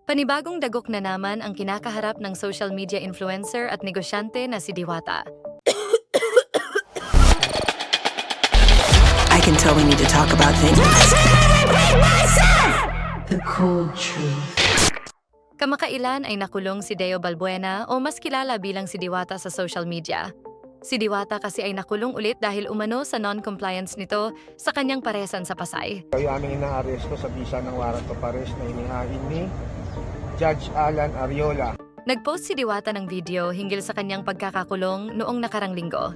Panibagong dagok na naman ang kinakaharap ng social media influencer at negosyante na si Diwata. I can tell we need to talk about things. The cold truth. Kamakailan ay nakulong si Deo Balbuena o mas kilala bilang si Diwata sa social media. Si Diwata kasi ay nakulong ulit dahil umano sa non-compliance nito sa kanyang paresan sa Pasay. Kayo aming inaaresto sa bisa ng warrant of arrest na inihain ni Judge Alan Ariola. Nagpost si Diwata ng video hinggil sa kanyang pagkakakulong noong nakarang linggo.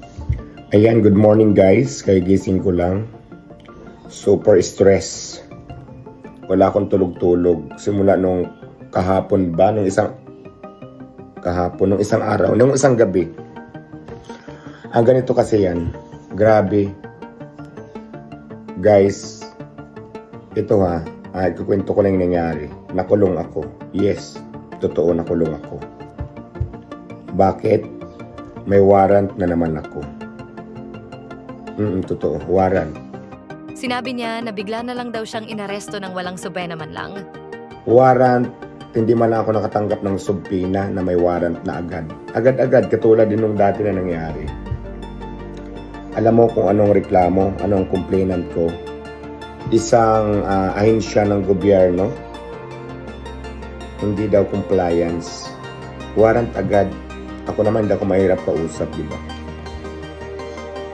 Ayan, good morning guys. Kagising ko lang. Super stress. Wala akong tulog-tulog. Simula nung kahapon ba? Nung isang araw. Nung isang gabi. Ang ganito kasi yan. Grabe. Guys, ito kukwento ko lang yung nangyari. Nakulong ako. Yes, totoo nakulong ako. Bakit? May warrant na naman ako. Totoo, warrant. Sinabi niya na bigla na lang daw siyang inaresto ng walang subena man lang. Warrant, hindi man lang ako nakatanggap ng subpina na may warrant na agad. Agad-agad, katulad din nung dati na nangyari. Alam mo kung anong reklamo, anong complainant ko? Isang ahensya ng gobyerno, hindi daw compliance. Warrant agad. Ako naman hindi ako mahirap kausap, di ba?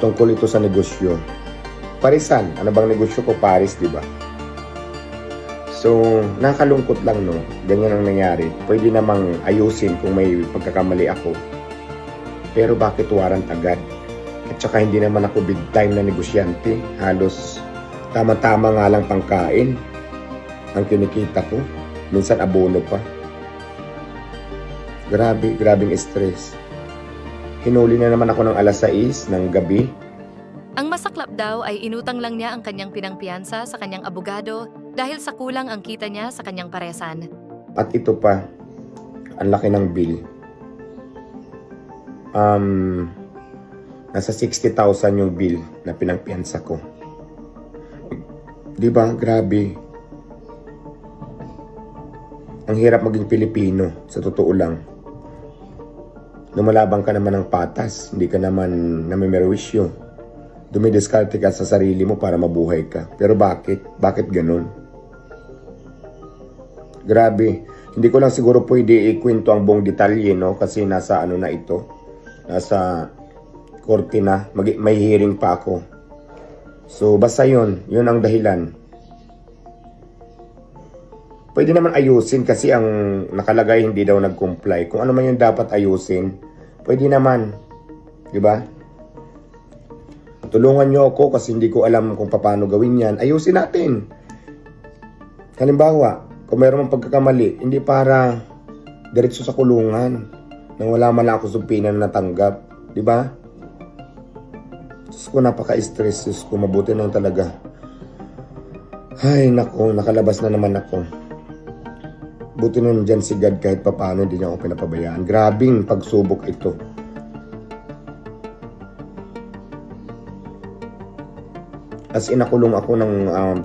Tungkol ito sa negosyo. Parisan, ano bang negosyo ko? Paris, di ba? So, nakalungkot lang, no? Ganyan ang nangyari. Pwede namang ayusin kung may pagkakamali ako. Pero bakit warrant agad? At saka hindi naman ako big time na negosyante. Halos tama-tama nga lang pangkain ang kinikita ko. Minsan abono pa. Grabing stress. Hinuli na naman ako ng alas 6 ng gabi. Ang masaklap daw ay inutang lang niya ang kanyang pinangpiyansa sa kanyang abogado dahil sa kulang ang kita niya sa kanyang paresan. At ito pa, ang laki ng bill. Nasa 60,000 yung bill na pinangpiyansa ko. Di ba? Grabe. Ang hirap maging Pilipino, sa totoo lang. Lumalabang ka naman ng patas, hindi ka naman namimerwisyo. Dumidiskarte ka sa sarili mo para mabuhay ka. Pero bakit? Bakit ganun? Grabe. Hindi ko lang siguro pwede ikwento ang buong detalye, no? Kasi nasa na ito. Nasa korte na. May hearing pa ako. So, basta yun ang dahilan. Pwede naman ayusin kasi ang nakalagay hindi daw nag-comply. Kung ano man yung dapat ayusin, pwede naman. Diba? Tulungan nyo ako kasi hindi ko alam kung paano gawin yan. Ayusin natin. Halimbawa, kung mayroon mong pagkakamali, hindi para diretso sa kulungan nang wala man lang ako subpina na natanggap. Diba? Diyos ko, napaka-stress. Diyos ko, mabuti lang talaga. Ay, nako, nakalabas na naman ako. Buti na dyan si God kahit papaano hindi niya ako pinapabayaan. Grabing pagsubok ito. As in, nakulong ako ng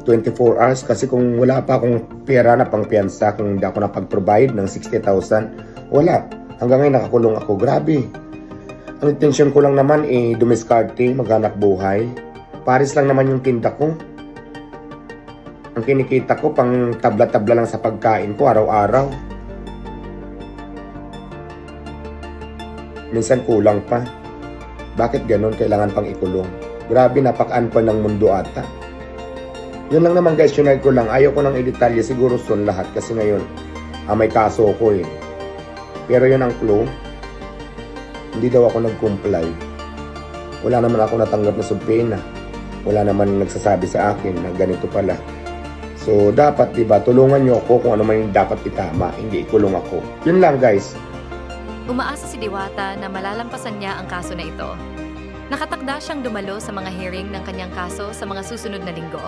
24 hours kasi kung wala pa akong pera na pang piyansa, kung hindi ako napag-provide ng 60,000, wala. Hanggang ngayon nakakulong ako. Grabe. Ang intention ko lang naman dumiskarte, maghanap buhay. Paris lang naman yung tinda ko. Ang kinikita ko pang tabla-tabla lang sa pagkain ko araw-araw. Minsan kulang pa. Bakit ganun? Kailangan pang ikulong. Grabe, napakaan pa ng mundo ata. Yun lang naman guys, yun ko lang. Ayaw ko nang i-detalye, siguro soon lahat. Kasi ngayon, may kaso ko eh. Pero yun ang clue. Hindi daw ako nag-comply. Wala naman ako natanggap na subpena. Wala naman nagsasabi sa akin na ganito pala. So, dapat, diba, tulungan nyo ako kung ano man yung dapat itama, hindi ikulong ako. Yun lang, guys. Umaasa si Diwata na malalampasan niya ang kaso na ito. Nakatakda siyang dumalo sa mga hearing ng kanyang kaso sa mga susunod na linggo.